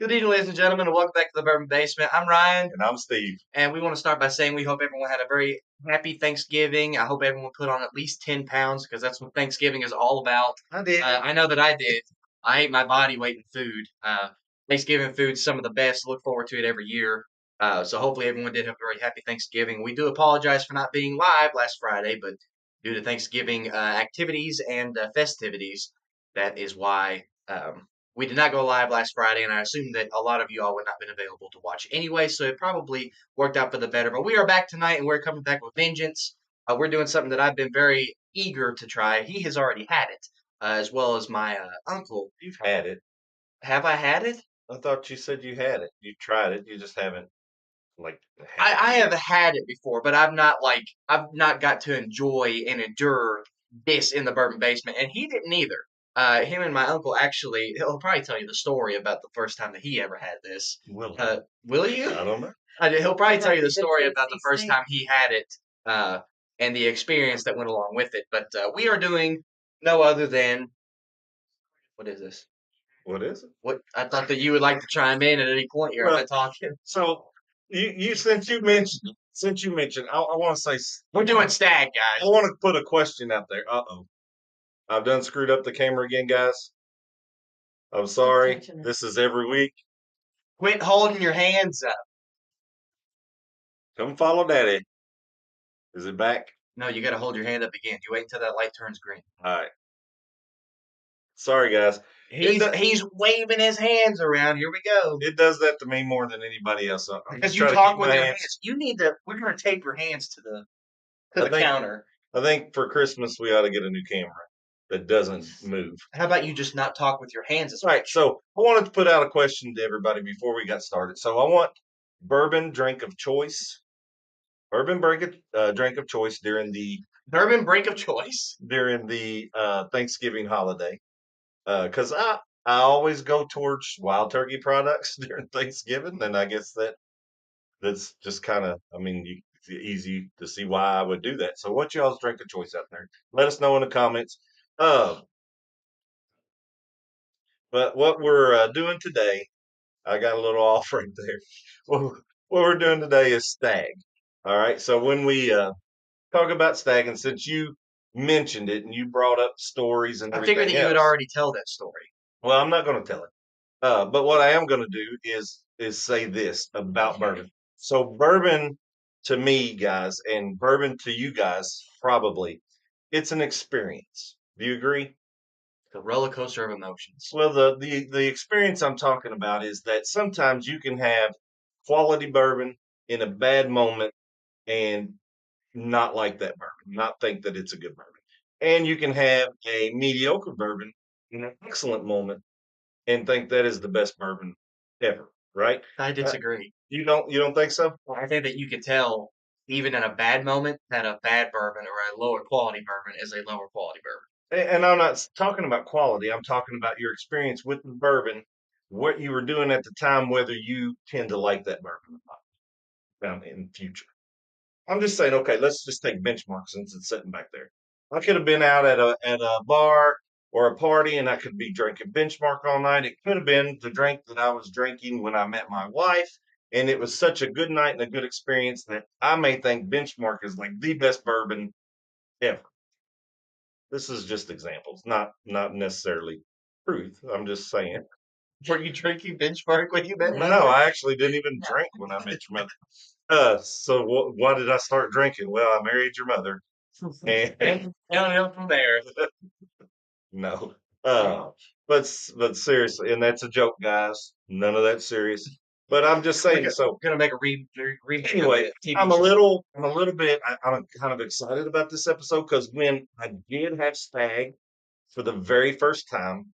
Good evening, ladies and gentlemen, and welcome back to the Bourbon Basement. I'm Ryan, And I'm Steve. and we want to start by saying we hope everyone had a very happy Thanksgiving. I hope everyone put on at least 10 pounds because that's what Thanksgiving is all about. I did. I know that I did. I ate my body weight in food. Thanksgiving food's some of the best. Look forward to it every year. So hopefully everyone did have a very happy Thanksgiving. We do apologize for not being live last Friday, but due to Thanksgiving activities and festivities, that is why we did not go live last Friday, and I assume that a lot of you all would not have been available to watch anyway, so it probably worked out for the better. But we are back tonight, and we're coming back with vengeance. We're doing something that I've been very eager to try. He has already had it, as well as my uncle. You've had it. Have I had it? I thought you said you had it. You tried it. You just haven't like had it I yet. have had it before, but I've not got to enjoy and endure this in the bourbon basement, and he didn't either. Him and my uncle actually, he'll probably tell you the story about the first time that he ever had this. Will Will I? you? I don't know. He'll probably tell you the story about the first tasty. time he had it, uh, and the experience that went along with it. But we are doing no other than what is this? What is it? What I thought that you would like to chime in at any point here. I've Well, been talking. so you since you mentioned, I want to say We're doing stag, I guys. want to put a question out there. Uh-oh. I've done screwed up the camera again, guys. I'm sorry. touching it. This is every week. Quit holding your hands up. Come follow Daddy. Is it back? No, you got to hold your hand up again. You wait until that light turns green. All right. Sorry, guys. He's waving his hands around. Here we go. It does that to me more than anybody else. I'm Because just you trying to talk keep with my your hands. hands. You need to. We're gonna tape your hands to I the think counter. I think for Christmas we ought to get a new camera that doesn't move. How about you just not talk with your hands as All right, much? so I wanted to put out a question to everybody before we got started. So I want bourbon drink of choice, drink of choice Bourbon break of choice. during the Thanksgiving holiday, because I always go towards wild turkey products during Thanksgiving, and I guess that's just kind of, I mean, it's easy to see why I would do that. So, what y'all's drink of choice out there? Let us know in the comments. Uh, but what we're doing today, I got a little off right there. What we're doing today is stag. All right. So when we talk about stag, and since you mentioned it and you brought up stories and I figured everything that you would else, already tell that story. well, I'm not going to tell it. But what I am going to do is say this about bourbon. So bourbon to me, guys, and bourbon to you guys, probably, it's an experience. Do you agree? The roller coaster of emotions. Well, the experience I'm talking about is that sometimes you can have quality bourbon in a bad moment and not like that bourbon, not think that it's a good bourbon. And you can have a mediocre bourbon in an excellent moment and think that is the best bourbon ever, right? I Uh, disagree. you don't think so? I think that you can tell, even in a bad moment, that a bad bourbon or a lower quality bourbon is a lower quality bourbon. And I'm not talking about quality. I'm talking about your experience with the bourbon, what you were doing at the time, whether you tend to like that bourbon or not in the future. I'm just saying, okay, let's just take benchmark since it's sitting back there. I could have been out at a bar or a party and I could be drinking benchmark all night. It could have been the drink that I was drinking when I met my wife. And it was such a good night and a good experience that I may think benchmark is like the best bourbon ever. This is just examples, not necessarily truth. I'm just saying. Were you drinking benchmark when you met my No, wife? I actually didn't even drink when I met your mother. So why did I start drinking? Well, I married your mother, and And downhill from there. no. Uh, but seriously, and that's a joke, guys. None of that serious. But I'm just saying. So Gonna make a remake of anyway, the TV show. I'm a little bit, I'm kind of excited about this episode because when I did have stag for the very first time,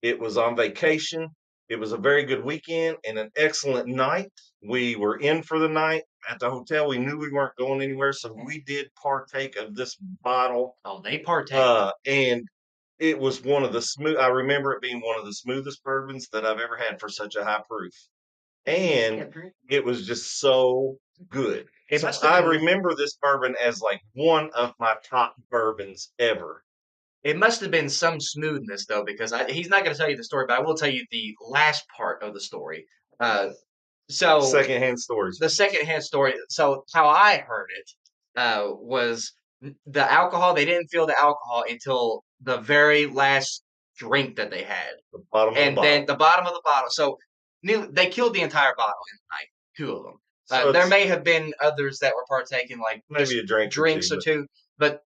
it was on vacation. It was a very good weekend and an excellent night. We were in for the night at the hotel. We knew we weren't going anywhere, so we did partake of this bottle. Oh, they partake. And it was one of the smooth. I remember it being one of the smoothest bourbons that I've ever had for such a high proof, and it was just so good. It So must have I been. remember this bourbon as like one of my top bourbons ever. It must have been some smoothness though, because he's not going to tell you the story, but I will tell you the last part of the story. Uh, so Secondhand stories. the secondhand story. So how I heard it was the alcohol. They didn't feel the alcohol until the very last drink that they had, The bottom of the and then bottle. the bottom of the bottle. So they killed the entire bottle in the night. Two of them. So There it's may have been others that were partaking, like maybe just a drink or two, drinks or but two, but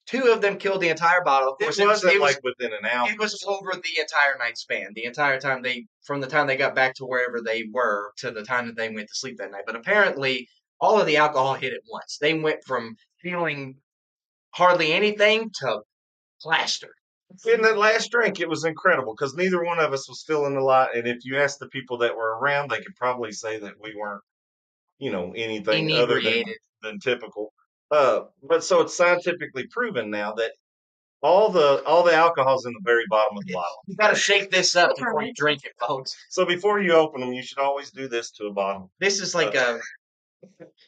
two of them killed the entire bottle. Of it course, wasn't like within an hour. it was over the entire night span. The entire time from the time they got back to wherever they were to the time that they went to sleep that night. But apparently, all of the alcohol hit at once. They went from feeling hardly anything to plastered. In that last drink, it was incredible because neither one of us was feeling a lot. And if you asked the people that were around, they could probably say that we weren't, anything other Inebriated. than typical. But so it's scientifically proven now that all the alcohol's in the very bottom of the bottle. You got to shake this up before you drink it, folks. So before you open them, you should always do this to a bottle. This is like a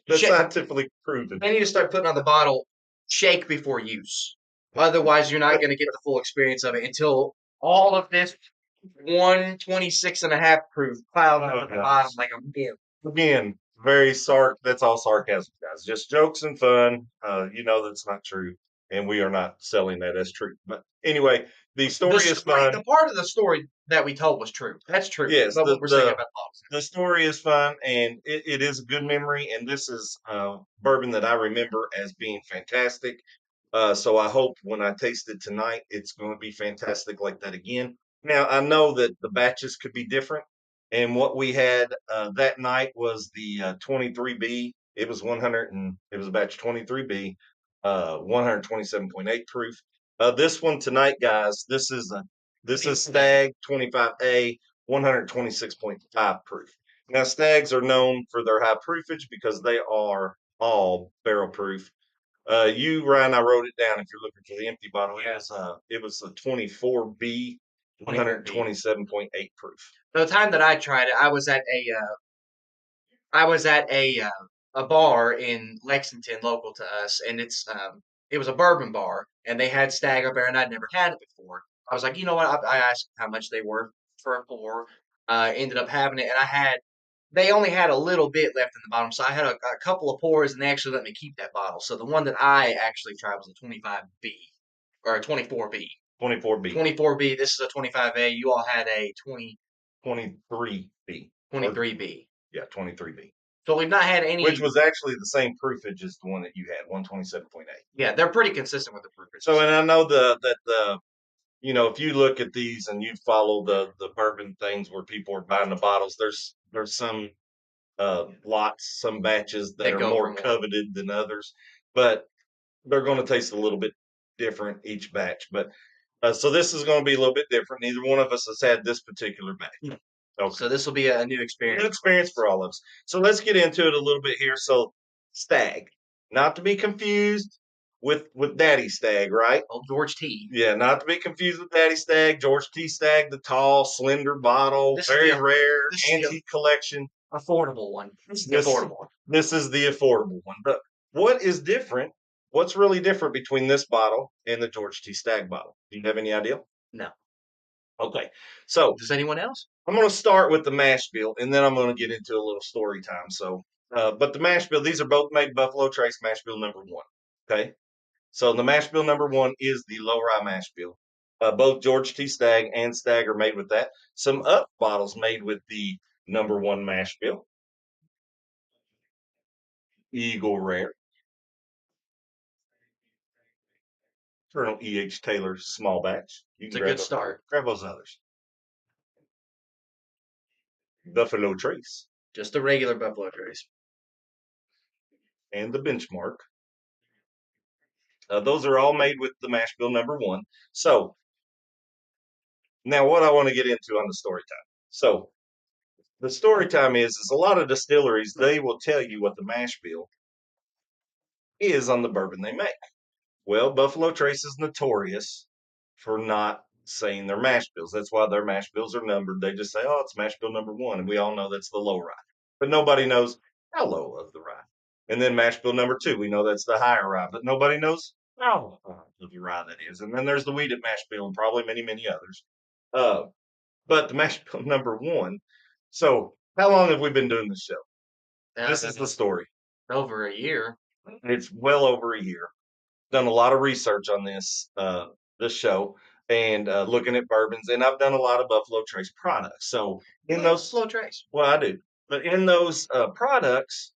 That's shake. scientifically proven. They need to start putting on the bottle shake before use. Otherwise, you're not going to get the full experience of it until all of this 126.5 proof cloud Oh at the bottom gosh. like a mill. Again, that's all sarcasm, guys. Just jokes and fun. You know that's not true, and we are not selling that as true. But anyway, the story is fun. The part of the story that we told was true. That's true. Yes, But what we're saying about bottles. the story is fun, and it is a good memory. And this is bourbon that I remember as being fantastic. So I hope when I taste it tonight, it's going to be fantastic like that again. Now I know that the batches could be different, and what we had that night was the 23B. It was 100 and it was a batch 23B, 127.8 proof. This one tonight, guys, this is Stagg 25A, 126.5 proof. Now, Stags are known for their high proofage because they are all barrel proof. Ryan, I wrote it down. If you're looking for the empty bottle, it was a 24B, 127.8 proof. The time that I tried it, I was at a bar in Lexington, local to us, and it was a bourbon bar, and they had Stag up there, and I'd never had it before. I was like, you know what? I asked how much they were for a pour. Ended up having it, and they only had a little bit left in the bottom, so I had a couple of pours, and they actually let me keep that bottle. So the one that I actually tried was a 25B or a 24B. 24B. 24B. This is a 25A. You all had a 23B. 23B. Yeah, 23B. So we've not had any. Which was actually the same proofage as the one that you had, 127.8. Yeah, they're pretty consistent with the proofage. So, and I know if you look at these and you follow the bourbon things where people are buying the bottles, there's some lots, some batches that are more coveted than others, but they're going to taste a little bit different each batch. But so this is going to be a little bit different. Neither one of us has had this particular batch. Okay. So this will be a new experience. New experience for all of us. So let's get into it a little bit here. So Stagg, not to be confused with Daddy Stagg, right? Oh, George T. Yeah, not to be confused with Daddy Stagg. George T. Stagg, the tall, slender bottle, very rare, antique collection. Affordable one. This is the affordable one. This is the affordable one. But what is different? What's really different between this bottle and the George T. Stagg bottle? Do you have any idea? No. Okay. So does anyone else? I'm going to start with the mash bill, and then I'm going to get into a little story time. So, but the mash bill, these are both made Buffalo Trace mash bill number 1. Okay. So the mash bill number 1 is the low rye mash bill. Both George T. Stagg and Stagg are made with that. Some up bottles made with the number 1 mash bill. Eagle Rare. Colonel E.H. Taylor's small batch. It's a good start. Grab those others. Buffalo Trace. Just a regular Buffalo Trace. And the Benchmark. Those are all made with the mash bill number 1. So now what I want to get into on the story time. So the story time is a lot of distilleries, they will tell you what the mash bill is on the bourbon they make. Well, Buffalo Trace is notorious for not saying their mash bills. That's why their mash bills are numbered. They just say, oh, it's mash bill number 1. And we all know that's the low rye. But nobody knows how low of the rye. And then mash bill number 2, we know that's the higher rye. But nobody knows of the rye that is. And then there's the wheated mash bill and probably many, many others. Uh, but the mash bill number one. So how long have we been doing this show? This is the story. Over a year. It's well over a year. Done a lot of research on this show and looking at bourbons, and I've done a lot of Buffalo Trace products. So in those Slow trace. well, I do. But in those products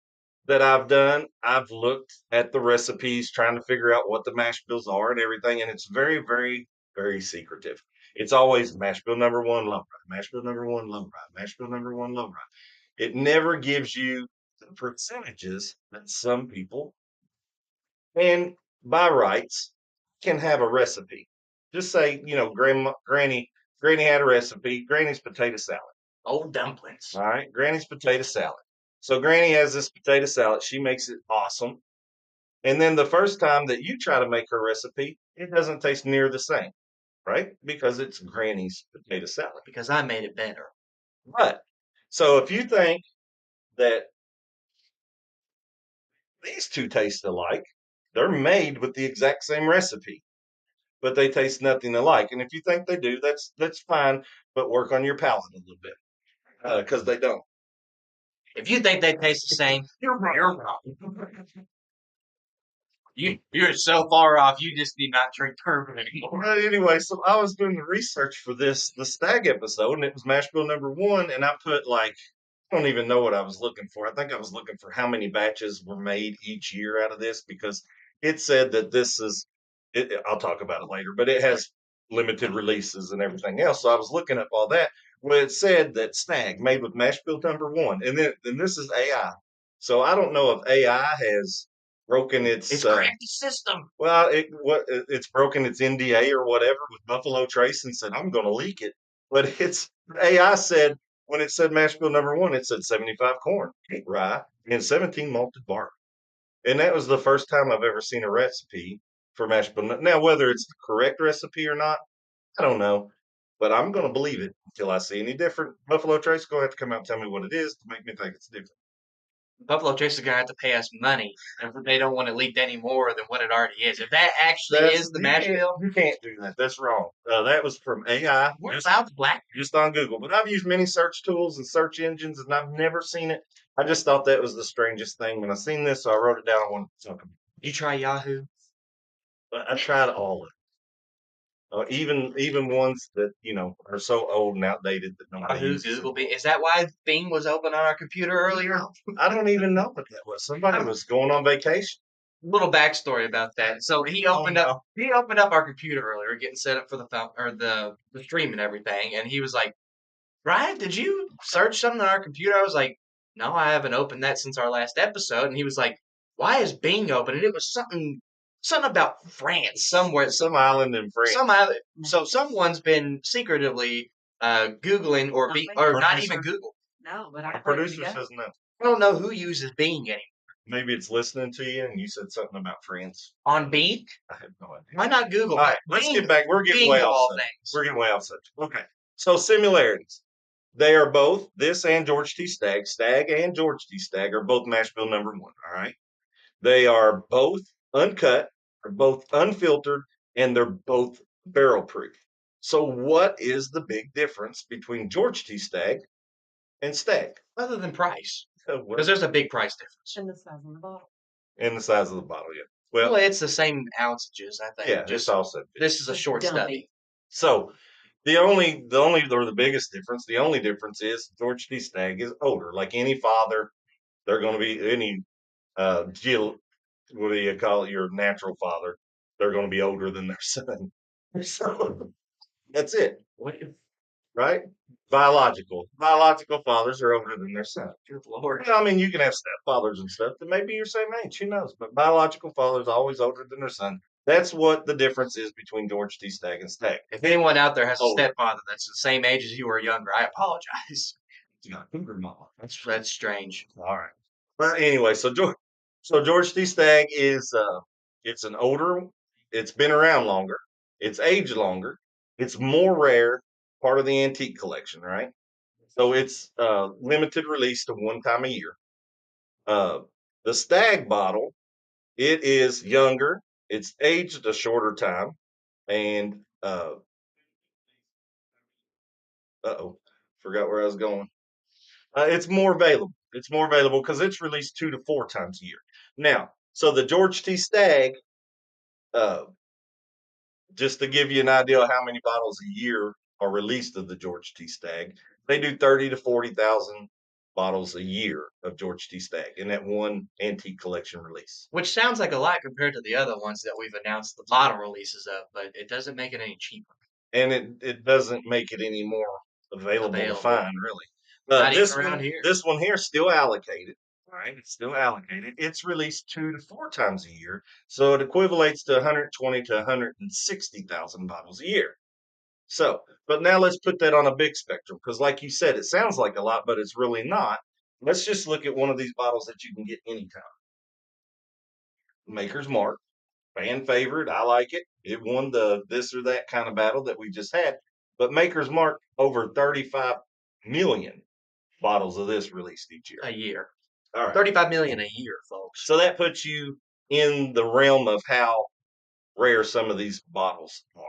that I've done, I've looked at the recipes, trying to figure out what the mash bills are and everything, and it's very, very, very secretive. It's always mash bill number one, low rye, mash bill number one, low rye, mash bill number one, low rye. It never gives you the percentages that some people and by rights can have a recipe. Just say, Granny had a recipe, Granny's potato salad. Old dumplings. All right, Granny's potato salad. So Granny has this potato salad. She makes it awesome. And then the first time that you try to make her recipe, it doesn't taste near the same, right? Because it's Granny's potato salad. Because I made it better. But so if you think that these two taste alike, they're made with the exact same recipe, but they taste nothing alike. And if you think they do, that's fine, but work on your palate a little bit because they don't. If you think they taste the same, You're wrong. you're wrong. You're so far off. You just need not drink bourbon anymore. Well, anyway, so I was doing the research for the stag episode, and it was mash bill number one, and I put like I don't even know what I was looking for. I think I was looking for how many batches were made each year out of this because it said that this is. I'll talk about it later, but it has limited releases and everything else. So I was looking up all that. Well, it said that Stag made with mash bill number one, and this is AI. So I don't know if AI has broken It's cracked the system. well, it's broken its NDA or whatever with Buffalo Trace and said I'm going to leak it. But it's AI said when it said mash bill number one, it said 75 corn, 8 rye, and 17 malted barley. And that was the first time I've ever seen a recipe for mash bill. Now, whether it's the correct recipe or not, I don't know. But I'm going to believe it until I see any different. Buffalo Trace is going to have to come out and tell me what it is to make me think it's different. Buffalo Trace is gonna have to pay us money if they don't want it leaked any more than what it already is. If that actually is the mash bill, you can't do that. That's wrong. That was from AI. we're about black. Just on Google. But I've used many search tools and search engines, and I've never seen it. I just thought that was the strangest thing when I seen this, so I wrote it down. I wanted to talk about You try Yahoo? it. I tried all of it. Even ones that are so old and outdated that nobody Yahoo, uses Google, Bing. anymore. Is that why Bing was open on our computer earlier? I don't even know what that was. Somebody was going on vacation. Little backstory about that. So he opened up our computer earlier, getting set up for the stream and everything, and he was like, "Ryan, did you search something on our computer?" I was like, "No, I haven't opened that since our last episode." And he was like, "Why is Bing open?" And it was something about France somewhere, Some island in France. some island. So someone's been secretively Googling or not even Google. No, but Our I producer says no. I don't know who uses Bing anymore. Maybe it's listening to you and you said something about France. On Bing? I have no idea. Why not Google? All right, let's get back. We're getting Bing way of off all subject. things. We're getting way off subject. Okay. So similarities. They are both this and George T. Stagg. Stagg and George T. Stagg are both mash bill number one. All right. They are both uncut, they're both unfiltered, and they're both barrel proof. So what is the big difference between George T. Stagg and Stagg? Other than price. Well, Because there's a big price difference. in the size of the bottle. in the size of the bottle, yeah. Well, Well, it's the same ounces, I think. yeah, it's Just also this is a short Dummy. study. so the only difference is George T. Stagg is older. Like any father, they're going to be any Jill, what do you call it? Your natural father. They're going to be older than their son. So that's it, What if, right? Biological fathers are older than their son. good Lord. Well, I mean, you can have stepfathers and stuff that may be your same age. Who knows? But biological fathers always older than their son. That's what the difference is between George T. Stagg and Stagg. If anyone out there has a Oh. stepfather that's the same age as you or younger, I apologize. You got cougar mama. That's strange. All right. But anyway, so George T. Stagg is it's an older, it's been around longer, it's aged longer, it's more rare, part of the antique collection, right? So it's limited release to one time a year. Uh, the Stagg bottle, it is younger, It's aged a shorter time, and oh, forgot where I was going. It's more available. It's more available because it's released 2 to 4 times a year. Now, so the George T. Stagg, uh, just to give you an idea of how many bottles a year are released of the George T. Stagg, they do 30 to 40,000 bottles a year of George T. Stagg in that one antique collection release. Which sounds like a lot compared to the other ones that we've announced the bottle releases of, but it doesn't make it any cheaper And it doesn't make it any more available to available. find, really. Not even This around one, here. this one here is still allocated. Right, it's still allocated. It's released 2 to 4 times a year, so it equivalates to 120 to 160,000 bottles a year. So, but now let's put that on a big spectrum because, like you said, it sounds like a lot, but it's really not. Let's just look at one of these bottles that you can get anytime. Maker's Mark, fan favorite. I like it. It won the this or that kind of battle that we just had. But Maker's Mark, over 35 million bottles of this released each year. A year. All right. 35 million a year, folks. So that puts you in the realm of how rare some of these bottles are.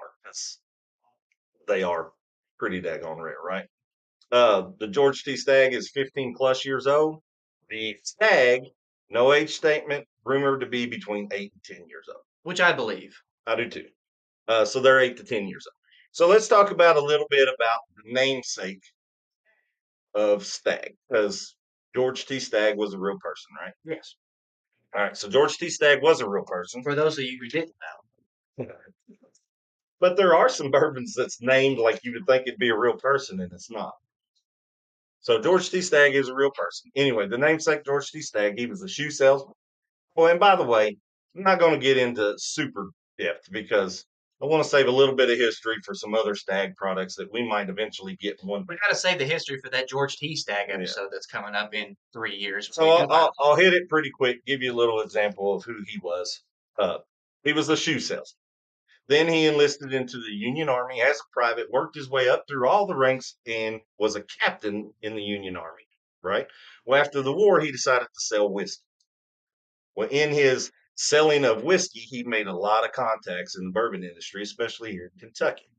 They are pretty daggone rare, right? The George T. Stagg is 15 plus years old. The Stagg, no age statement, rumored to be between 8 and 10 years old. Which I believe. I do too. So they're 8 to 10 years old. So let's talk about a little bit about the namesake of Stagg, because George T. Stagg was a real person, right? Yes. All right. So George T. Stagg was a real person. For those of you who didn't know. But there are some bourbons that's named like you would think it'd be a real person, and it's not. So George T. Stagg is a real person. Anyway, the namesake George T. Stagg, he was a shoe salesman. Well, and by the way, I'm not going to get into super depth because I want to save a little bit of history for some other Stagg products that we might eventually get one. We got to save the history for that George T. Stagg Yeah. episode that's coming up in 3 years. So I'll hit it pretty quick, give you a little example of who he was. He was a shoe salesman. Then he enlisted into the Union Army as a private, worked his way up through all the ranks, and was a captain in the Union Army, right? Well, after the war, he decided to sell whiskey. Well, in his selling of whiskey, he made a lot of contacts in the bourbon industry, especially here in Kentucky.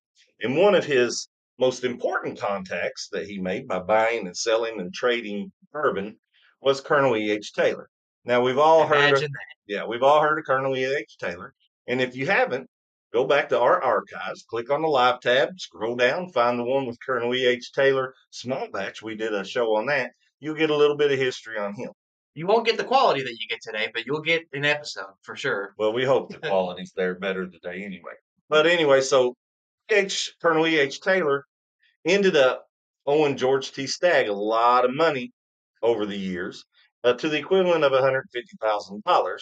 And one of his most important contacts that he made by buying and selling and trading bourbon was Colonel E.H. Taylor. Now we've all heard of, Imagine that. yeah, we've all heard of Colonel E.H. Taylor. And if you haven't, go back to our archives, click on the live tab, scroll down, find the one with Colonel E.H. Taylor, small batch. We did a show on that. You'll get a little bit of history on him. You won't get the quality that you get today, but you'll get an episode for sure. Well, we hope the quality's there better today anyway. But anyway, so Colonel E.H. Taylor ended up owing George T. Stagg a lot of money over the years, to the equivalent of $150,000.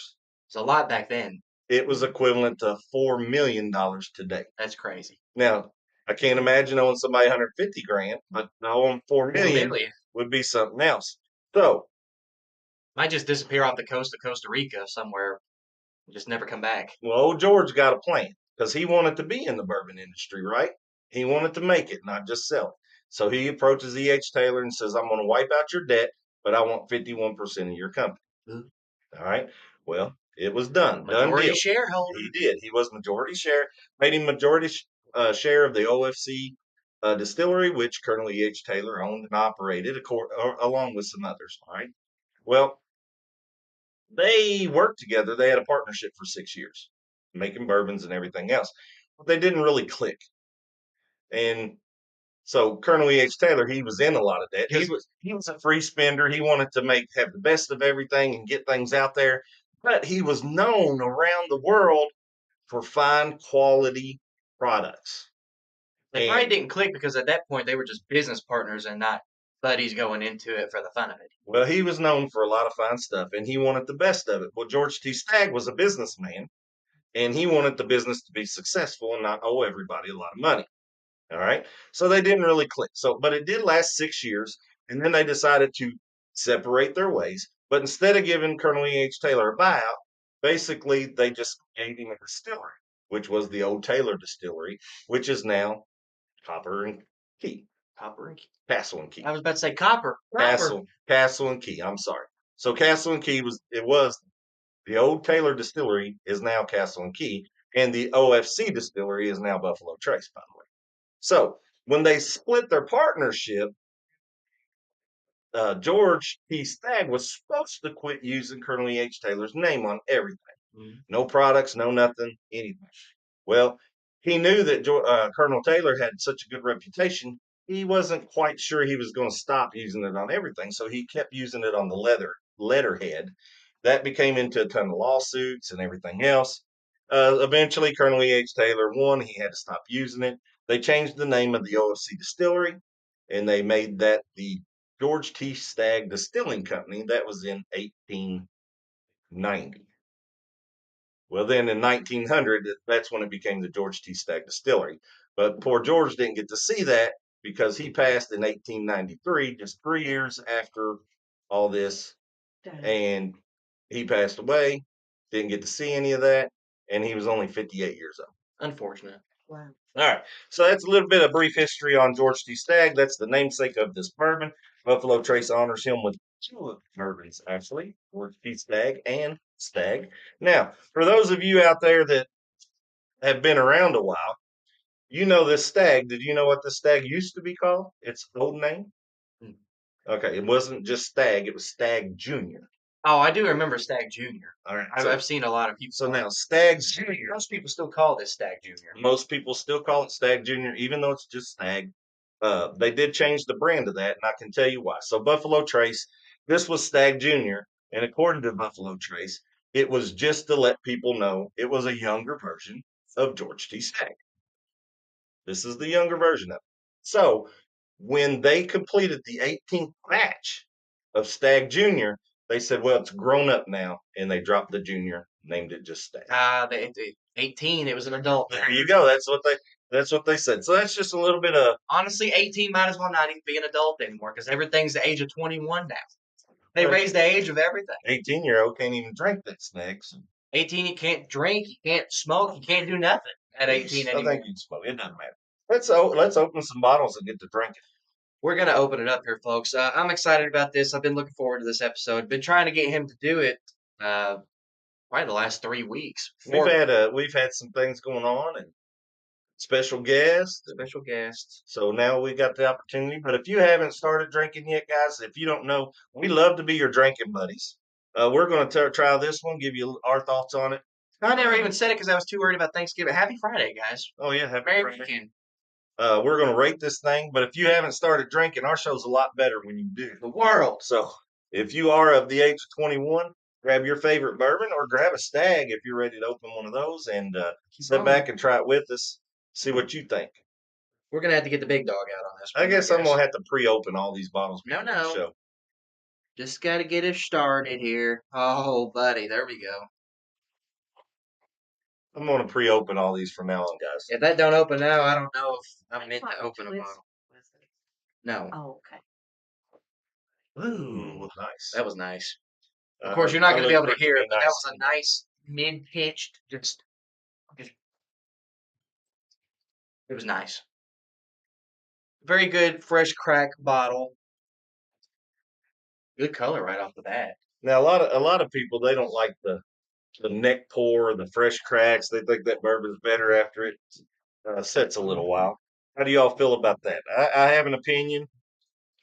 It's a lot back then. It was equivalent to $4 million today. That's crazy. Now, I can't imagine owing somebody 150 grand, but owing 4 million would be something else. So, might just disappear off the coast of Costa Rica somewhere, and just never come back. well, old George got a plan because he wanted to be in the bourbon industry, right? He wanted to make it, not just sell it. So he approaches E.H. Taylor and says, I'm going to wipe out your debt, but I want 51% of your company. Ooh. All right. Well, it was done. Majority Done deal. shareholder. He did. He was majority share, made him majority share of the OFC distillery, which Colonel E.H. Taylor owned and operated, along with some others. All right. Well, they worked together. They had a partnership for 6 years, making bourbons and everything else. But they didn't really click. And so Colonel E.H. Taylor, he was in a lot of debt. He was a free spender. He wanted to have the best of everything and get things out there. But he was known around the world for fine quality products. They probably didn't click because at that point they were just business partners and not buddies going into it for the fun of it. Well, he was known for a lot of fine stuff, and he wanted the best of it. Well, George T. Stagg was a businessman, and he wanted the business to be successful and not owe everybody a lot of money. All right. So they didn't really click. So, but it did last 6 years, and then they decided to separate their ways. But instead of giving Colonel E.H. Taylor a buyout, basically they just gave him a distillery, which was the old Taylor distillery, which is now Copper and Key. Copper and Key. Castle and Key. I was about to say copper. Castle and Key. I'm sorry. So Castle and Key was The old Taylor Distillery is now Castle and Key, and the OFC Distillery is now Buffalo Trace, by the way. So when they split their partnership, George T. Stagg was supposed to quit using Colonel E.H. Taylor's name on everything. Mm-hmm. No products, no nothing, anything. Well, he knew that Colonel Taylor had such a good reputation, he wasn't quite sure he was going to stop using it on everything, so he kept using it on the letterhead. That became into a ton of lawsuits and everything else. Eventually, Colonel E.H. Taylor won. He had to stop using it. They changed the name of the OFC distillery, and they made that the George T. Stagg Distilling Company. That was in 1890. Well, then in 1900, that's when it became the George T. Stagg Distillery. But poor George didn't get to see that because he passed in 1893, just 3 years after all this. And he passed away, didn't get to see any of that, and he was only 58 years old. Unfortunate. Wow. All right. So that's a little bit of brief history on George T. Stagg. That's the namesake of this bourbon. Buffalo Trace honors him with two bourbons, actually, George T. Stagg and Stagg. Now, for those of you out there that have been around a while, you know this Stagg. Did you know what this Stagg used to be called? Its old name? Okay, it wasn't just Stagg, it was Stagg Jr. Oh, I do remember Stagg Jr. All right. I've seen a lot of people. So now Stagg Jr. Most people still call this Stagg Jr. Most people still call it Stagg Jr., even though it's just Stagg. They did change the brand of that, and I can tell you why. So Buffalo Trace, this was Stagg Jr., and according to Buffalo Trace, it was just to let people know it was a younger version of George T. Stagg. This is the younger version of it. So when they completed the 18th batch of Stagg Jr., they said, well, it's grown up now, and they dropped the junior, named it just Stagg. The 18, it was an adult. There you go. That's what they said. So that's just a little bit of honestly, 18 might as well not even be an adult anymore because everything's the age of 21 now. They raised the age of everything. 18-year-old can't even drink that Stagg. 18, you can't drink, you can't smoke, you can't do nothing at 18 anymore. I think you can smoke. It doesn't matter. Let's open some bottles and get to drinking. We're going to open it up here, folks. I'm excited about this. I've been looking forward to this episode. Been trying to get him to do it probably the last 3 weeks. We've had some things going on and special guests. So now we got the opportunity. But if you haven't started drinking yet, guys, if you don't know, we love to be your drinking buddies. We're going to try this one, give you our thoughts on it. I never even said it because I was too worried about Thanksgiving. Happy Friday, guys. Oh, yeah. Happy Merry Friday. weekend. We're going to rate this thing, but if you haven't started drinking, our show's a lot better when you do. The world. So if you are of the age of 21, grab your favorite bourbon or grab a Stagg if you're ready to open one of those and sit back and try it with us. See what you think. We're going to have to get the big dog out on this one. I guess I'm going to have to pre-open all these bottles. No. Show. Just got to get us started here. Oh, buddy. There we go. I'm going to pre-open all these from now on, guys. If that don't open now, I don't know if I'm meant to open a bottle. No. Oh, okay. Ooh, nice. That was nice. Of course, you're not going to be able to hear it, but that was a nice mid-pitched, just it was nice. Very good, fresh crack bottle. Good color right off the bat. Now, a lot of people, they don't like the neck pour, the fresh cracks. They think that bourbon's better after it sits a little while. How do y'all feel about that? I have an opinion.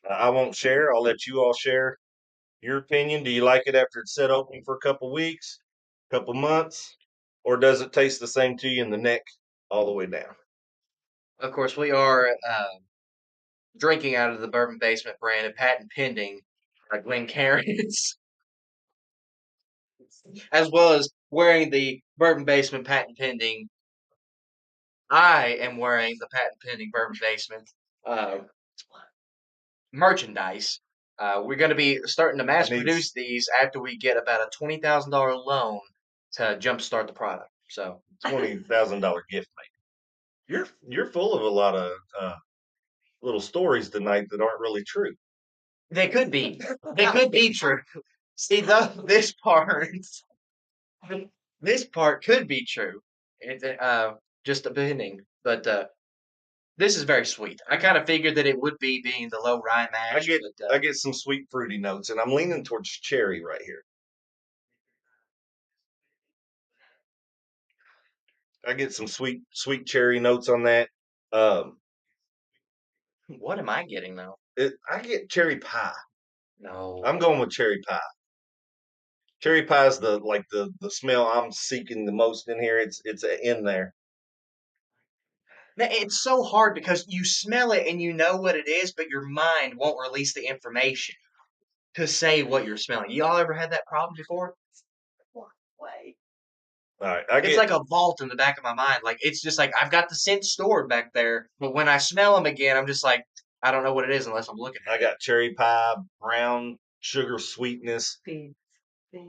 I won't share. I'll let you all share your opinion. Do you like it after it's set open for a couple weeks, couple months, or does it taste the same to you in the neck all the way down? Of course, we are drinking out of the Bourbon Basement brand of patent pending Glencairns, as well as wearing the Bourbon Basement patent pending. I am wearing the patent pending Bourbon Basement merchandise. We're going to be starting to mass produce these after we get about a $20,000 loan to jumpstart the product. So $20,000 gift, mate. You're full of a lot of little stories tonight that aren't really true. They could be. They could be true. See, this part could be true. Just depending, but this is very sweet. I kind of figured that it would be being the low rye mash. I get some sweet fruity notes, and I'm leaning towards cherry right here. I get some sweet cherry notes on that. Um, What am I getting though? I get cherry pie. No. I'm going with cherry pie. Cherry pie is the smell I'm seeking the most in here. It's in there. It's so hard because you smell it and you know what it is, but your mind won't release the information to say what you're smelling. Y'all ever had that problem before? Way. All right, I It's get like a vault in the back of my mind. Like it's just like I've got the scent stored back there, but when I smell them again, I'm just like I don't know what it is unless I'm looking I at it. got cherry pie, brown sugar sweetness, Big, big.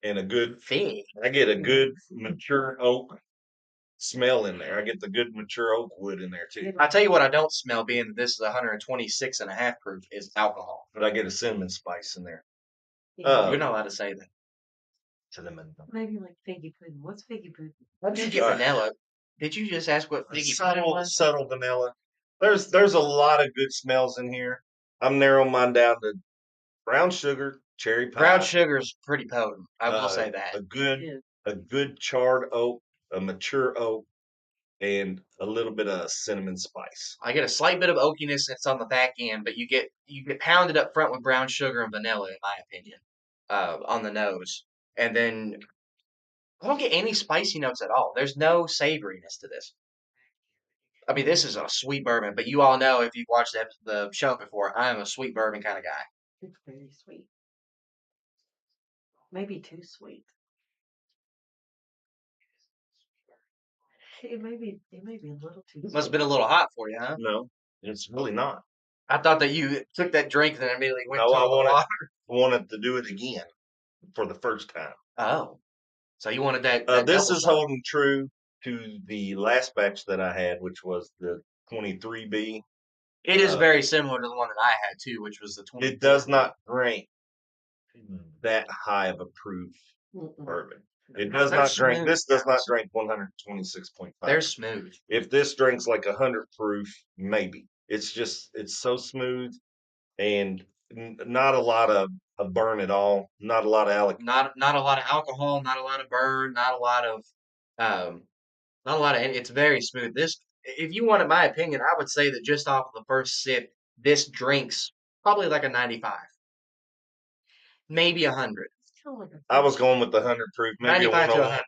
and a good. Fig. I get a good mature oak smell in there. I get the good mature oak wood in there too. I tell you what, I don't smell being that this is 126 and a half proof is alcohol. But I get a cinnamon spice in there. You're Uh, not allowed to say that. cinnamon. Maybe like figgy pudding. What's figgy pudding? How did you get vanilla? Did you just ask what figgy pudding was? Subtle vanilla. There's a lot of good smells in here. I'm narrowing mine down to brown sugar, cherry Brown pie, sugar's pretty potent. I will say that. a good charred oak, a mature oak, and a little bit of cinnamon spice. I get a slight bit of oakiness that's on the back end, but you get pounded up front with brown sugar and vanilla, in my opinion, on the nose. And then I don't get any spicy notes at all. There's no savoriness to this. I mean, this is a sweet bourbon, but you all know if you've watched the show before, I am a sweet bourbon kind of guy. It's very sweet. Maybe too sweet. It may be a little too Must have sweet. been a little hot for you, huh? No, it's really not. I thought that you took that drink and then immediately went No, to I all the water. wanted to do it again for the first time. Oh, so you wanted that This double is shot? holding true to the last batch that I had, which was the 23B. It is Uh, very similar to the one that I had too, which was the It 24. does not drink that high of a proof Mm-mm. bourbon. It does They're not drink. smooth, This does not guys. drink 126.5. They're smooth. If this drinks like 100 proof, maybe. It's so smooth and not a lot of a burn at all. Not a lot of Not a lot of alcohol, not a lot of burn, um, not a lot of. It's very smooth. This, if you wanted my opinion, I would say that just off of the first sip, this drinks probably like a 95, maybe 100, It's kind of like a I was fish. going with the 100 proof, maybe a 95 to 101.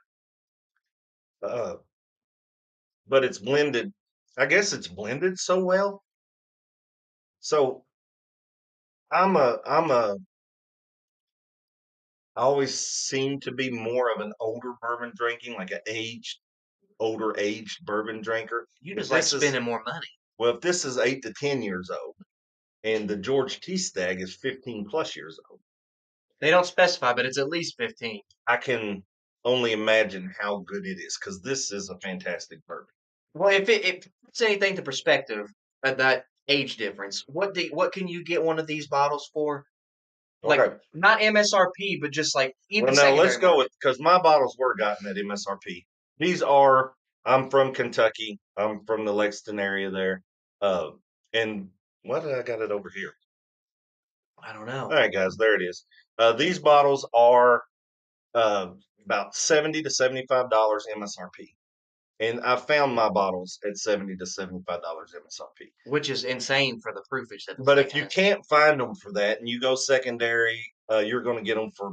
100. But it's blended. I guess it's blended so well. So I always seem to be more of an older bourbon drinking, like older aged bourbon drinker. You If just like this is spending more money. Well, if this is 8 to 10 years old, and the George T. Stagg is 15 plus years old, They don't specify, but it's at least 15. I can only imagine how good it is because this is a fantastic bourbon. Well, if it puts anything to perspective at that age difference, what can you get one of these bottles for? Like Okay. not MSRP, but just like even Well, now let's secondary go market. with because my bottles were gotten at MSRP. These are. I'm from Kentucky. I'm from the Lexington area there. Uh, and why did I got it over here? I don't All know. right, guys, there it is. These bottles are uh, about $70 to $75 MSRP, and I found my bottles at $70 to $75 MSRP. Which is insane for the proofage that this But thing if you has. can't find them for that, and you go secondary, you're going to get them for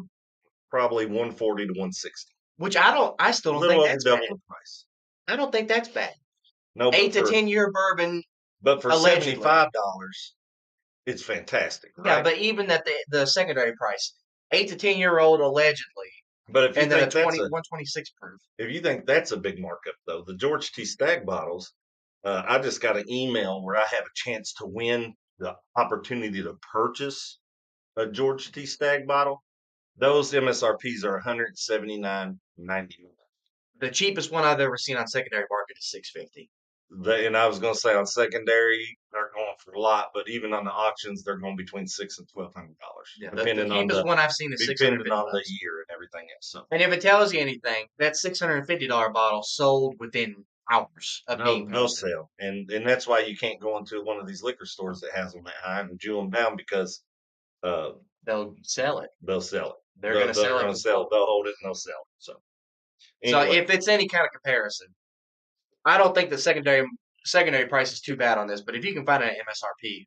probably 140 to 160. Which I still A don't little think over that's bad. double the price. I don't think that's bad. No, 8 to 10 year bourbon, but for allegedly. $75, it's fantastic, Yeah, right? but even at the secondary price, 8 to 10 year old allegedly, But if you and then a think that's 126 proof. if you think that's a big markup, though, the George T. Stagg bottles, I just got an email where I have a chance to win the opportunity to purchase a George T. Stagg bottle. Those MSRPs are $179.99. The cheapest one I've ever seen on secondary market is 650. And I was going to say on secondary they're going for a lot, but even on the auctions they're going between $600 and $1,200, Yeah, the depending on cheapest one I've seen is depending 650 on the bucks. year and everything else. So And if it tells you anything, that $650 bottle sold within hours of being no posted. sale, and that's why you can't go into one of these liquor stores that has them that high and jew them down because uh, They'll sell it. they'll sell it. They're going to sell it Gonna for sell it. full. They'll hold it and they'll sell it. So So anyway, if it's any kind of comparison, I don't think the secondary price is too bad on this, but if you can find it at MSRP,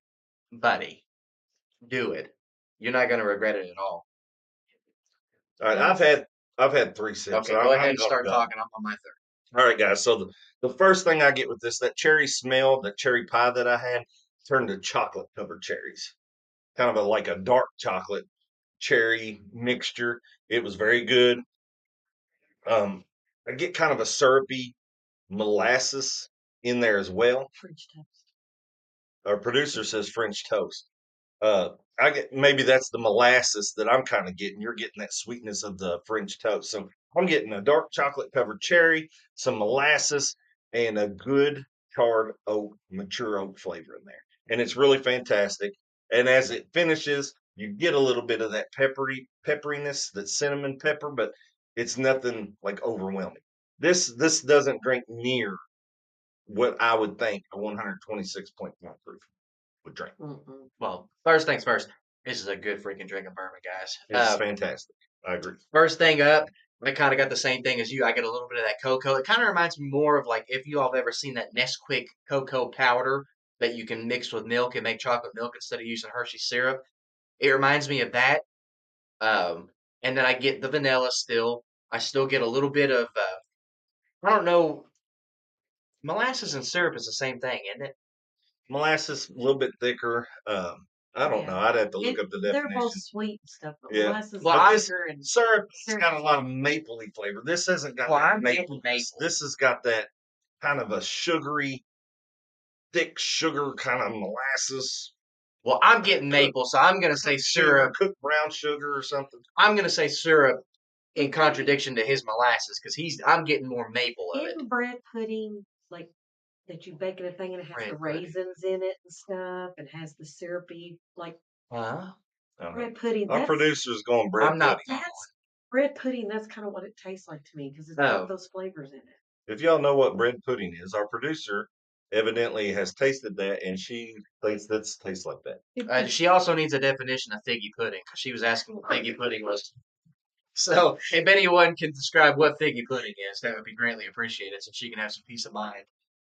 buddy, do it. You're not going to regret it at all. All right, Yes. I've had 3 sips. Okay, So go ahead I'm and gonna start go. talking. I'm on my third. All right, guys. So the first thing I get with this, that cherry smell, that cherry pie that I had, turned to chocolate covered cherries. Kind of like a dark chocolate cherry mixture. It was very good. I get kind of a syrupy molasses in there as well. French toast. Our producer says French toast. I get maybe that's the molasses that I'm kind of getting. You're getting that sweetness of the French toast. So I'm getting a dark chocolate covered cherry, some molasses, and a good charred oak, mature oak flavor in there. And it's really fantastic. And as it finishes, you get a little bit of that pepperiness, that cinnamon pepper, but it's nothing like overwhelming. This doesn't drink near what I would think a 126.5 proof would drink. Mm-mm. Well, first things first. This is a good freaking drinking bourbon, guys. It's fantastic. I agree. First thing up, I kind of got the same thing as you. I get a little bit of that cocoa. It kind of reminds me more of like if you all have ever seen that Nesquik cocoa powder that you can mix with milk and make chocolate milk instead of using Hershey syrup. It reminds me of that. Um, and then I get the vanilla still. I still get a little bit of, I don't know, molasses and syrup is the same thing, isn't it? Molasses a little bit thicker. I don't know. Yeah. I'd have to look up the They're both definition. sweet and stuff, but Yeah. molasses Well, is I'm- thicker and Syrup has Syrup. got a lot of mapley flavor. This hasn't got Well, that I'm getting maple. maple. This has got that kind of a sugary, thick sugar kind of molasses. Well, I'm getting maple, so I'm gonna say syrup. Cooked brown sugar or something. I'm gonna say syrup in contradiction to his molasses because I'm getting more maple of it. in bread pudding, like that you bake in a thing and it has Bread the pudding. raisins in it and stuff, and has the syrupy like Huh? I don't know. bread pudding. Our That's producer's going bread I'm not pudding. that's bread pudding. That's kind of what it tastes like to me because it's Oh. got those flavors in it. If y'all know what bread pudding is, our producer evidently has tasted that, and she thinks that tastes like that. She also needs a definition of figgy pudding because she was asking what figgy pudding was. So if anyone can describe what figgy pudding is, that would be greatly appreciated so she can have some peace of mind.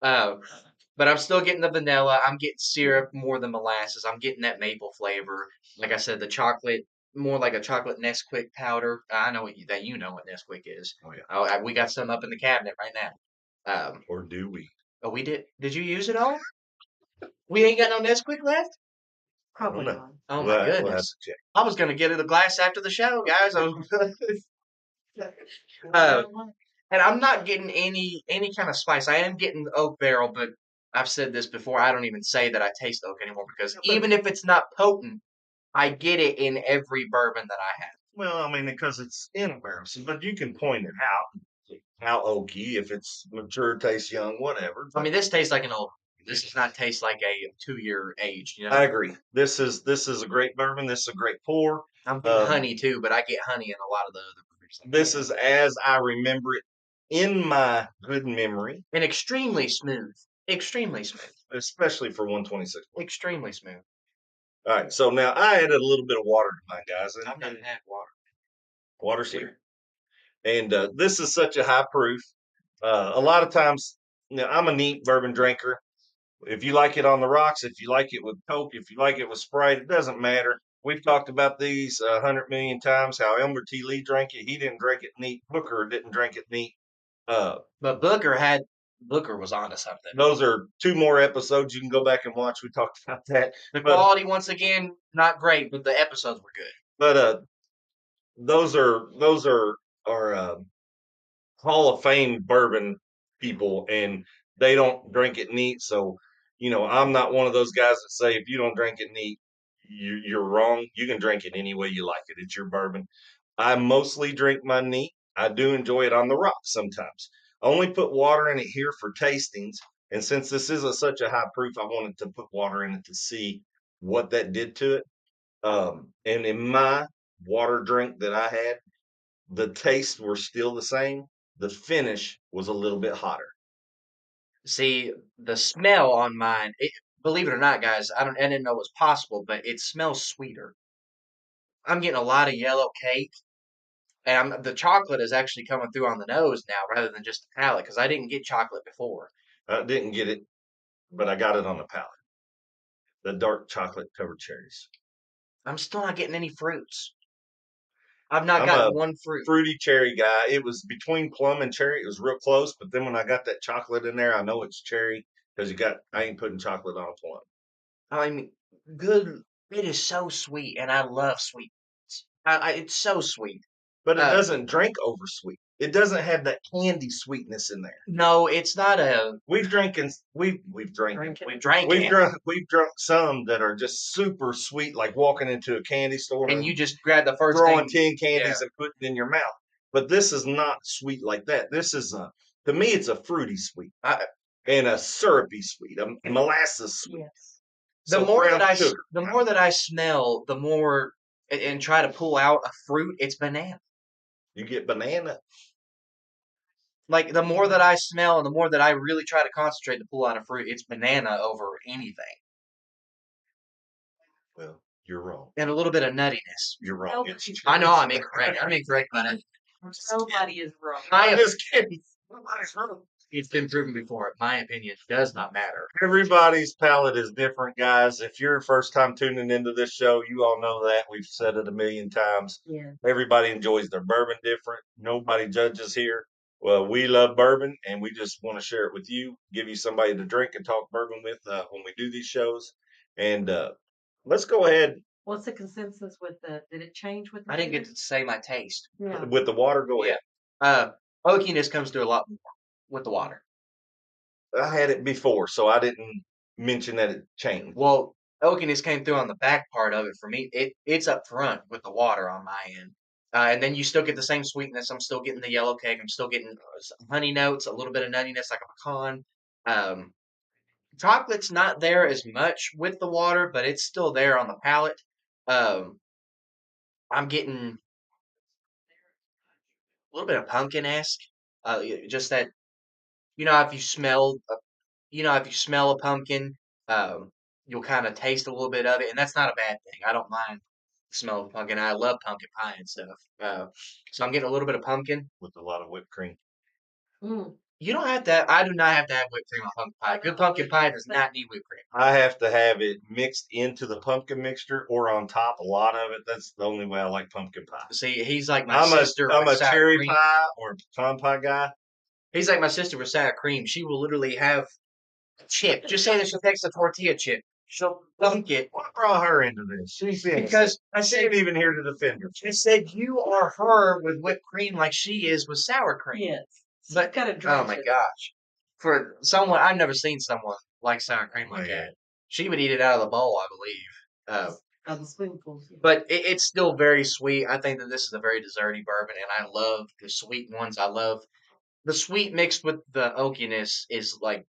But I'm still getting the vanilla. I'm getting syrup more than molasses. I'm getting that maple flavor. Like I said, the chocolate, more like a chocolate Nesquik powder. I know that you know what Nesquik is. Oh yeah. We got some up in the cabinet right now. Or do we? Oh, we did. Did you use it all? We ain't got no Nesquik left. Probably know. not. Oh my We'll have to goodness! check. I was gonna get it a glass after the show, guys. Uh, and I'm not getting any kind of spice. I am getting oak barrel, but I've said this before. I don't even say that I taste oak anymore because even if it's not potent, I get it in every bourbon that I have. Well, I mean, because it's in a barrel, but you can point it out. How oaky, if it's mature, tastes young, whatever. I mean, this tastes like an old. This does not taste like a 2-year age. You know, I agree. This is a great bourbon. This is a great pour. I'm getting honey too, but I get honey in a lot of the other bourbons. This is as I remember it in my good memory, and extremely smooth. Extremely smooth. especially for 126. Extremely smooth. All right, so now I added a little bit of water to mine, guys. I've not had water. Water's here. And this is such a high proof. A lot of times, I'm a neat bourbon drinker. If you like it on the rocks, if you like it with Coke, if you like it with Sprite, it doesn't matter. We've talked about these 100 million times, how Elmer T. Lee drank it. He didn't drink it neat. Booker didn't drink it neat. But Booker was onto something. Those are 2 more episodes you can go back and watch. We talked about that. The quality, once again, not great, but the episodes were good. But those are Hall of Fame bourbon people, and they don't drink it neat. So, I'm not one of those guys that say if you don't drink it neat, you're wrong. You can drink it any way you like it. It's your bourbon. I mostly drink my neat. I do enjoy it on the rocks sometimes. I only put water in it here for tastings, and since this is such a high proof, I wanted to put water in it to see what that did to it. And in my water drink that I had, the tastes were still the same. The finish was a little bit hotter. See, the smell on mine, believe it or not, guys, I didn't know it was possible, but it smells sweeter. I'm getting a lot of yellow cake, and the chocolate is actually coming through on the nose now rather than just the palate because I didn't get chocolate before. I didn't get it, but I got it on the palate. The dark chocolate covered cherries. I'm still not getting any fruits. I've not I'm a gotten one fruit. fruity cherry guy. It was between plum and cherry. It was real close, but then when I got that chocolate in there, I know it's cherry because I ain't putting chocolate on a plum. I mean, good. It is so sweet, and I love sweet. It's so sweet. But it Uh, doesn't drink over sweet. It doesn't have that candy sweetness in there. no, it's not a. We've drinking we've drank We drank we've it, drunk some that are just super sweet, like walking into a candy store and and you just grab the first throwing thing. 10 candies and putting it in your mouth. But this is not sweet like that. This is to me it's a fruity sweet I, and a syrupy sweet, a molasses sweet. Yes. the So more that brown I sugar. the more that I smell, the more and try to pull out a fruit, it's banana. You get banana. Like the more that I smell and the more that I really try to concentrate to pull out a fruit, it's banana over anything. Well, you're wrong. And a little bit of nuttiness. You're wrong. No, It's I know I'm incorrect. I'm incorrect about it. Nobody is wrong. I'm just kidding. Nobody's wrong. It's been proven before. My opinion does not matter. Everybody's palate is different, guys. If you're first time tuning into this show, you all know that. We've said it a million times. Yeah. Everybody enjoys their bourbon different. Nobody judges here. Well, we love bourbon, and we just want to share it with you, give you somebody to drink and talk bourbon with when we do these shows. And let's go ahead What's the consensus with did it change with the I didn't get sugar? to say my taste. Yeah. with the water. Go Yeah. ahead. Oakiness comes through a lot more with the water. I had it before, so I didn't mention that it changed. Well, oakiness came through on the back part of it for me. It's up front with the water on my end. And then you still get the same sweetness. I'm still getting the yellow cake. I'm still getting some honey notes, a little bit of nuttiness like a pecan. Um, Chocolate's not there as much with the water, but it's still there on the palate. Um, I'm getting a little bit of pumpkin-esque. Just that, you know, if you smell, if you smell a pumpkin, um, you'll kind of taste a little bit of it, and that's not a bad thing. I don't mind the smell of pumpkin. I love pumpkin pie and stuff. So I'm getting a little bit of pumpkin. With a lot of whipped cream. Mm. You don't have to. I do not have to have whipped cream on pumpkin pie. Good pumpkin pie does not need whipped cream. I have to have it mixed into the pumpkin mixture or on top. A lot of it. That's the only way I like pumpkin pie. See, he's like my I'm sister I'm with a sour cherry cream. pie or pecan pie guy. He's like my sister with sour cream. She will literally have a chip. Just say that she takes a tortilla chip. She'll dunk it. What brought her into this? She's innocent. Because I She said, ain't even here to defend her. I said you are her with whipped cream like she is with sour cream. Yes. But Got to oh drink my it. gosh, for someone I've never seen someone like sour cream like Yeah. that. She would eat it out of the bowl, I believe. Of the spoonfuls. Yeah. But it's still very sweet. I think that this is a very desserty bourbon, and I love the sweet ones. I love the sweet mixed with the oakiness is like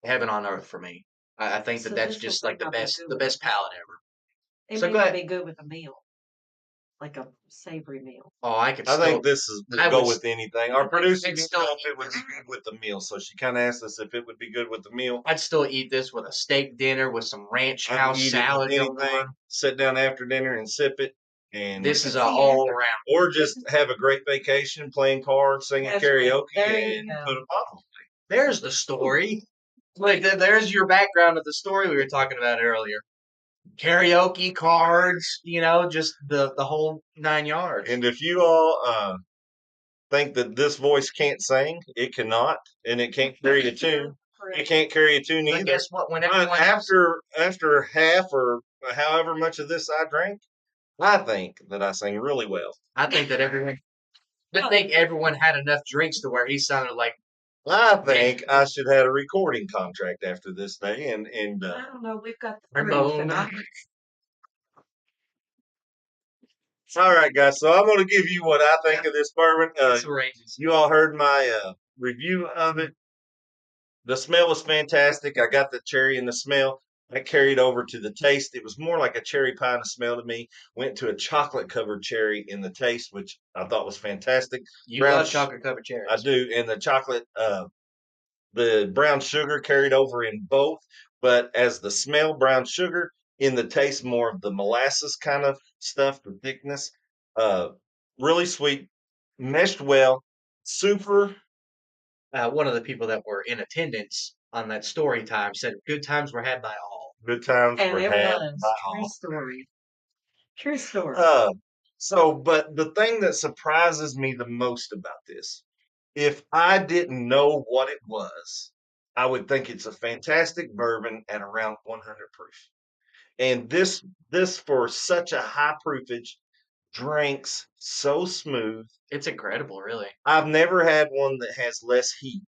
heaven on earth for me. I think that So that's this will just like the not be best good the with best a palate ever. It So may go not ahead. be good with a meal, like a savory meal. Oh, I could I still. think this I will go would with anything. Our producer I'd didn't still know if eat it would this. be good with the meal, so she kind of asked us if it would be good with the meal. I'd still eat this with a steak dinner with some ranch I'd house eat it with salad going anything. on. Sit down after dinner and sip it, and This is can an see all after. around. or just have a great vacation, playing cards, singing That's right. karaoke, There you and go. put a bottle. There's the story. Like there's your background of the story we were talking about earlier. Karaoke, cards, just the whole 9 yards. And if you all think that this voice can't sing, it cannot, and it can't carry a tune. It can't carry a tune But either. guess what? When But everyone else, after half or however much of this I drank, I think that I sing really well. I think that everyone had enough drinks to where he sounded like I think I should have a recording contract after this day, and I don't know. We've got the fruits, Ramon. and all right, guys. So I'm going to give you what I think of this bourbon. It's outrageous. You all heard my review of it. The smell was fantastic. I got the cherry in the smell. That carried over to the taste. It was more like a cherry pie in the smell to me. Went to a chocolate covered cherry in the taste, which I thought was fantastic. You love chocolate covered cherries. I do, and the chocolate, the brown sugar carried over in both. But as the smell, brown sugar, in the taste, more of the molasses kind of stuff, the thickness. Uh, really sweet, meshed well, super one of the people that were in attendance on that story time said good times were had by all. Good times And were it had was. by True all. story. True story. But the thing that surprises me the most about this, if I didn't know what it was, I would think it's a fantastic bourbon at around 100 proof. And this for such a high proofage drinks so smooth. It's incredible, really. I've never had one that has less heat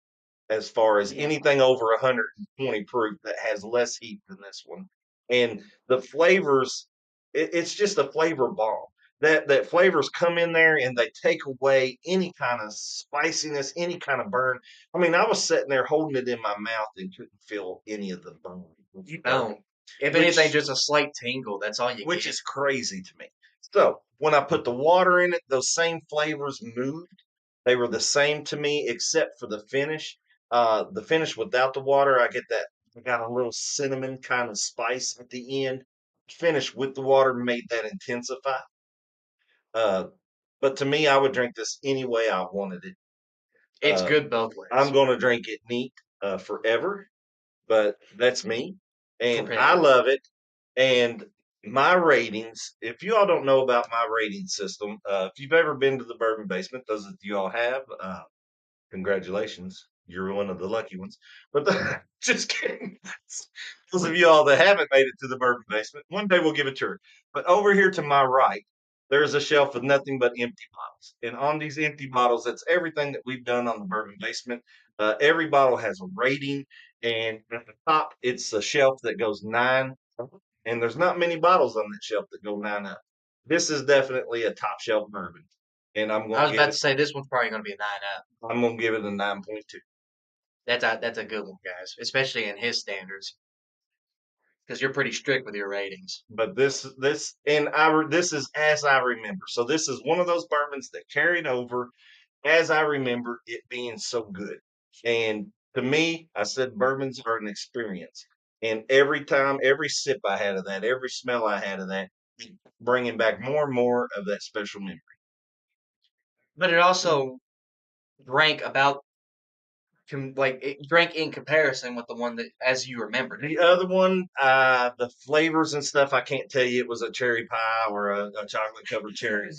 as far as Yeah. anything over 120 proof that has less heat than this one. And the flavors, it's just a flavor bomb. That flavors come in there and they take away any kind of spiciness, any kind of burn. I mean, I was sitting there holding it in my mouth and couldn't feel any of the bone. You don't. If Which anything, just a slight tingle. That's all you which get. is crazy to me. So when I put the water in it, those same flavors moved. They were the same to me, except for the finish. The finish without the water, I get that. I got a little cinnamon kind of spice at the end. Finish with the water made that intensify. Uh, but to me, I would drink this any way I wanted it. It's Uh, good both I'm ways. going to drink it neat forever, but that's me, and I Forever. love it. And my ratings, if you all don't know about my rating system, if you've ever been to the Bourbon Basement, those that you all have, congratulations. You're one of the lucky ones. But just kidding. Those of you all that haven't made it to the Bourbon Basement, one day we'll give a tour. But over here to my right, there's a shelf with nothing but empty bottles. And on these empty bottles, that's everything that we've done on the Bourbon Basement. Every bottle has a rating. And at the top, it's a shelf that goes 9 and there's not many bottles on that shelf that go 9 up. This is definitely a top shelf bourbon, and I was about to say this one's probably going to be a 9 up. I'm gonna give it a 9.2. That's a good one, guys, especially in his standards, because you're pretty strict with your ratings. But this is as I remember. So this is one of those bourbons that carried over as I remember it being so good. And to me, I said bourbons are an experience. And every time, every sip I had of that, every smell I had of that, bringing back more and more of that special memory. But it also drank about like it drank in comparison with the one that as you remembered it. The other one, the flavors and stuff, I can't tell you it was a cherry pie or a chocolate covered cherry.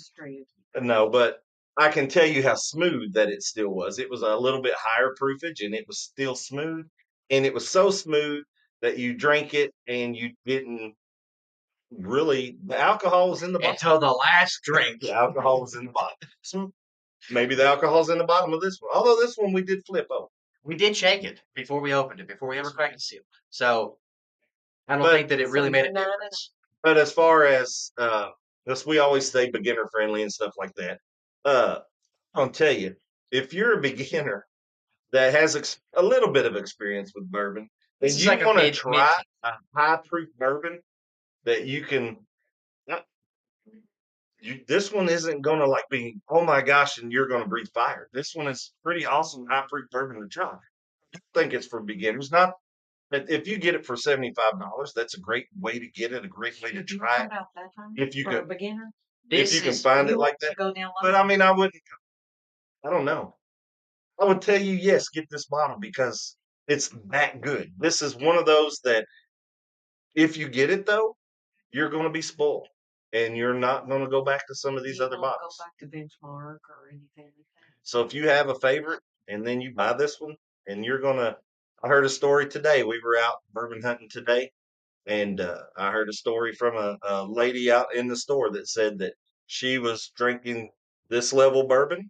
No, but I can tell you how smooth that it still was. It was a little bit higher proofage and it was still smooth. And it was so smooth that you drank it and you didn't really, the alcohol was in the bottom. Until the last drink. The alcohol was in the bottom. So maybe the alcohol's in the bottom of this one. Although this one we did flip over. We did shake it before we opened it, before we ever cracked the seal. So I don't But think that it really made a difference. But as far as this, we always say beginner friendly and stuff like that. I'll tell you, if you're a beginner that has a little bit of experience with bourbon, and This is you like a want to mid try a high proof bourbon that you can, uh, this one isn't going to like be, oh my gosh, and you're going to breathe fire. This one is pretty awesome high proof bourbon to try. I think it's for beginners, not. But if you get it for $75, that's a great way to get it, a great way to try it. If you For a can, beginner, if you can find it like that. go down But I mean, I wouldn't. I don't know. I would tell you, yes, get this bottle because it's that good. This is one of those that if you get it though, you're going to be spoiled, and you're not going to go back to some of these other bottles. Go back to benchmark or anything like that. So if you have a favorite, and then you buy this one, and you're gonna. I heard a story today. We were out bourbon hunting today, and I heard a story from a lady out in the store that said that she was drinking this level bourbon.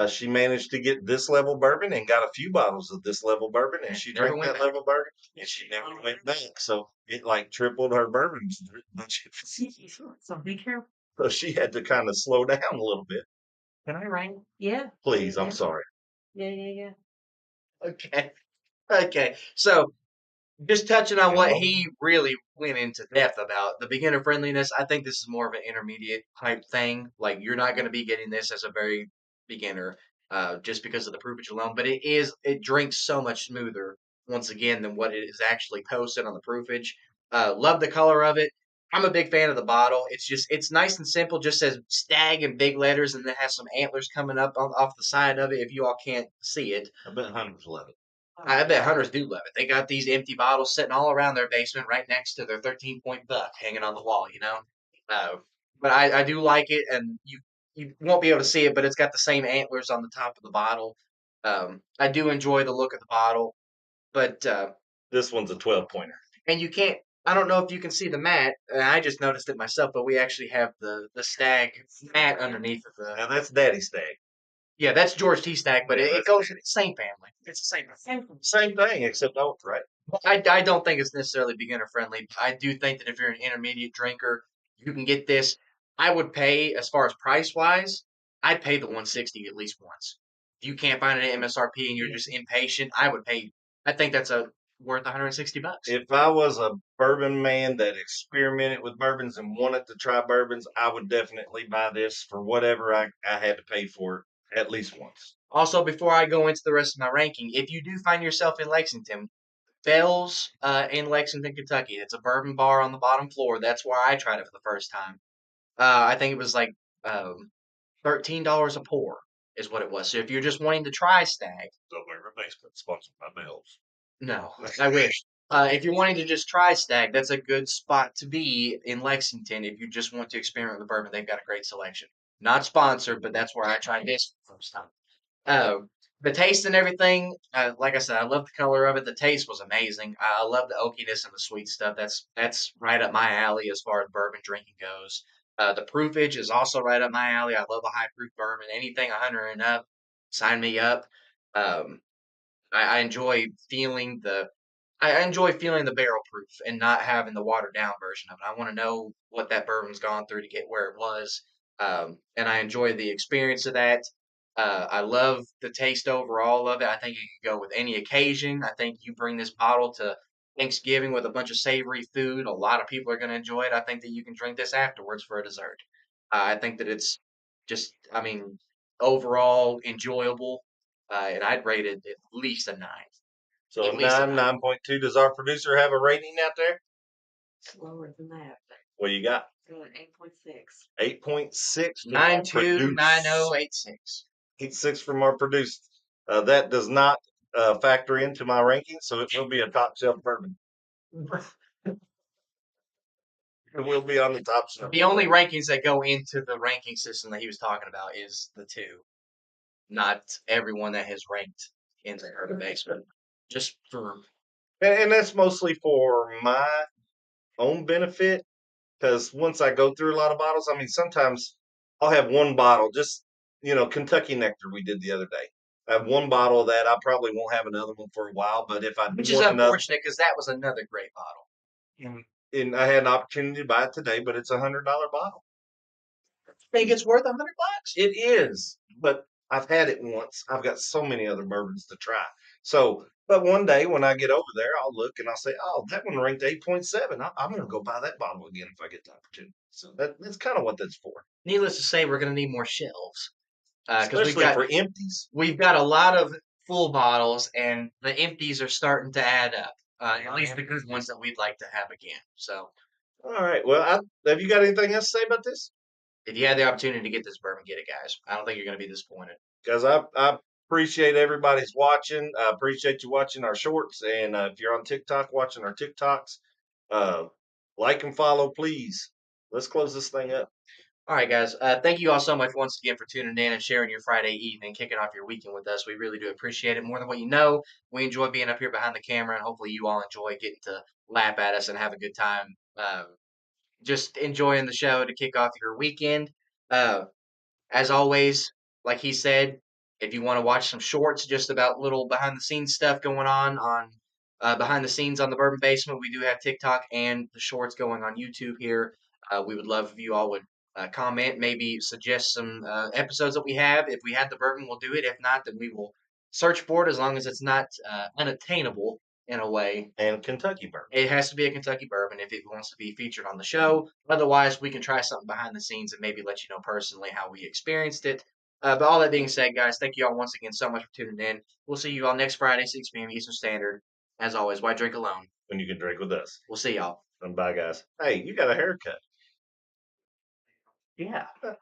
She managed to get this level bourbon and got a few bottles of this level bourbon, and she Never drank went that back. level bourbon, and she never went back. So it like tripled her bourbon budget. So be careful. So she had to kind of slow down a little bit. Can I ring? Yeah. Please, I'm Yeah. sorry. Yeah. Okay. Okay. So just touching on what he really went into depth about the beginner friendliness, I think this is more of an intermediate type thing. Like you're not going to be getting this as a very beginner, just because of the proofage alone. But it drinks so much smoother once again than what it is actually posted on the proofage. Love the color of it. I'm a big fan of the bottle. It's nice and simple. Just says Stag in big letters, and then has some antlers coming up off the side of it. If you all can't see it, I bet hunters love it. I bet hunters do love it. They got these empty bottles sitting all around their basement, right next to their 13-point buck hanging on the wall. Uh, but I do like it, and you won't be able to see it, but it's got the same antlers on the top of the bottle. I do enjoy the look of the bottle, but This one's a 12-pointer. and you can't. I don't know if you can see the mat. And I just noticed it myself, but we actually have the Stag mat underneath of the. Now that's Daddy Stag. Yeah, that's George T. Stag, but Yeah, it that's goes in the same family. It's the same. Same thing, except oats, right? I don't think it's necessarily beginner friendly. I do think that if you're an intermediate drinker, you can get this. I would pay, as far as price wise, I'd pay the 160 at least once. If you can't find it at MSRP and you're just impatient, I would pay. I think that's worth $160. If I was a bourbon man that experimented with bourbons and wanted to try bourbons, I would definitely buy this for whatever I had to pay for it at least once. Also, before I go into the rest of my ranking, if you do find yourself in Lexington, Bell's in Lexington, Kentucky. It's a bourbon bar on the bottom floor. That's where I tried it for the first time. I think it was like $13 a pour is what it was. So if you're just wanting to try Stag, The Basement, sponsored by Bell's. no, I wish. If you're wanting to just try Stag, that's a good spot to be in Lexington. If you just want to experiment with bourbon, they've got a great selection. Not sponsored, but that's where I tried this for the first time. Uh, the taste and everything, like I said, I love the color of it. The taste was amazing. I love the oakiness and the sweet stuff. That's right up my alley as far as bourbon drinking goes. The proofage is also right up my alley. I love a high proof bourbon. Anything 100 and up, sign me up. Um, I enjoy feeling I enjoy feeling the barrel proof and not having the watered down version of it. I want to know what that bourbon's gone through to get where it was, and I enjoy the experience of that. I love the taste overall of it. I think it could go with any occasion. I think you bring this bottle to Thanksgiving with a bunch of savory food. A lot of people are going to enjoy it. I think that you can drink this afterwards for a dessert. I think that it's just, I mean, overall enjoyable, and I'd rate it at least a 9. So At least a 9. 9.2. Does our producer have a rating out there? It's lower than that. What you got? 8.6. 8.6 from our 929086. 8.6 from our producer. That does not factor into my ranking, so it will be a top shelf bourbon. It will be on the top shelf. The only rankings that go into the ranking system that he was talking about is the 2, not everyone that has ranked in the basement. Just for And that's mostly for my own benefit, because once I go through a lot of bottles, I mean, sometimes I'll have one bottle, just, Kentucky Nectar we did the other day. I have one bottle of that. I probably won't have another one for a while, but if I which is want another, unfortunate because that was another great bottle. and I had an opportunity to buy it today, but it's $100 bottle. Think it's worth $100? It is, but I've had it once. I've got so many other bourbons to try. So, but one day when I get over there, I'll look and I'll say, "Oh, that one ranked 8.7. I'm going to go buy that bottle again if I get the opportunity." So that's kind of what that's for, Needless to say, we're going to need more shelves because especially for empties. we've got a lot of full bottles, and the empties are starting to add up. At least the good ones that we'd like to have again. So, All right. Well, have you got anything else to say about this? if you had the opportunity to get this bourbon, get it, guys. I don't think you're going to be disappointed. Because I appreciate everybody's watching. I appreciate you watching our shorts, and if you're on TikTok watching our TikToks, like and follow, please. Let's close this thing up. All right, guys. Thank you all so much once again for tuning in and sharing your Friday evening, kicking off your weekend with us. We really do appreciate it more than what you know. We enjoy being up here behind the camera, and hopefully you all enjoy getting to laugh at us and have a good time. Just enjoying the show to kick off your weekend. As always, like he said, if you want to watch some shorts just about little behind the scenes stuff going on behind the scenes on the Bourbon Basement, we do have TikTok and the shorts going on YouTube here. We would love if you all would comment, maybe suggest some episodes that we have. If we had the bourbon, we'll do it. If not, then we will search for it as long as it's not unattainable in a way. And Kentucky bourbon. It has to be a Kentucky bourbon if it wants to be featured on the show. Otherwise, we can try something behind the scenes and maybe let you know personally how we experienced it. But all that being said, guys, thank you all once again so much for tuning in. We'll see you all next Friday, 6 p.m. Eastern Standard. As always, why drink alone? When you can drink with us. We'll see y'all. And bye, guys. Hey, you got a haircut. Yeah. How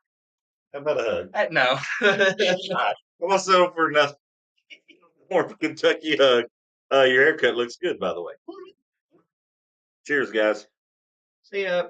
about a hug? No. I'm gonna settle for nothing more of a Kentucky hug. Your haircut looks good, by the way. Cheers, guys. See ya.